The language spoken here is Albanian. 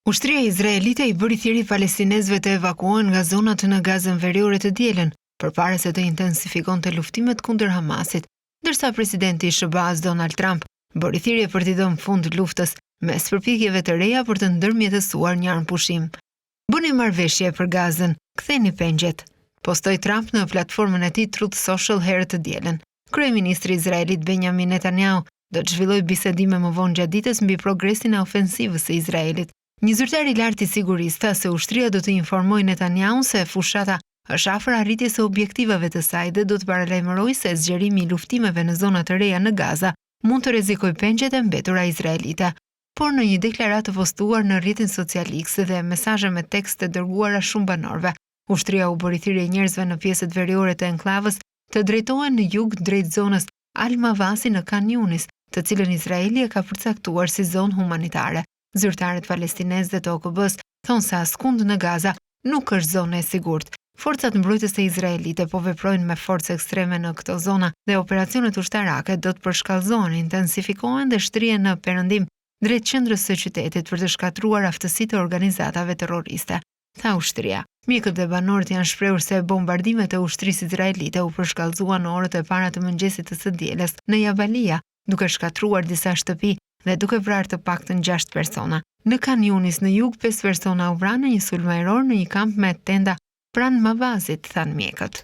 Ushtria izraelite i bëri thirrje palestinezëve të evakuohen nga zonat në Gazën Veriore të dielën, përpara se të intensifikonte luftimet kundër Hamasit, ndërsa presidenti i SBA-s Donald Trump bëri thirrje për t'i dhënë fund luftës mes përpjekjeve të reja për të ndërmjetësuar një armpushim. Bëni marrëveshje për Gazën, ktheni pengjet, postoi Trump në platformën e tij Truth Social herët të dielën. Kryeministri i Izraelit Benjamin Netanyahu do të zhvillojë bisedime më vonë gjatë ditës mbi progresin e ofensivës së Izraelit. Një zyrtar i lartë i sigurisë tha se ushtria do të informojë Netanyahun se fushata është afër arritjes së objektivave të saj dhe do të paralajmërojë se zgjerimi i luftimeve në zona të reja në Gaza mund të rrezikojë pengjet e mbetura izraelite. Por në një deklaratë postuar në rrjetin social X dhe mesazhe me tekst të dërguara shumë banorëve, ushtria u bëri thirrje njerëzve në pjesët veriore të enklavës të drejtohen në jug drejt zonës Al-Mawasi në Khan Yunis, të cilën Izraeli e ka përcaktuar si zonë humanitare. Zyrtarët palestinezë të OKB-s thonë se askund në Gaza nuk është zonë e sigurt. Forcat mbrojtëse izraelite po veprojnë me forcë ekstreme në këto zona dhe operacionet ushtarake do të përshkallëzohen, intensifikohen dhe shtrihen në perëndim drejt qendrës së qytetit për të shkatruar aftësitë e organizatave terroriste, tha ushtria. Mjekët dhe banorët janë shprehur se bombardimet e ushtrisë izraelite u përshkallëzuan në orët e para të mëngjesit të së dielës në Jabalia, duke shkatruar disa shtëpi dhe duke vrarë të paktën 6 persona. Në Khan Yunis në jug 5 persona u vranë në një sulm ajror në një kamp me tenda pranë Mavazit, thanë mjekët.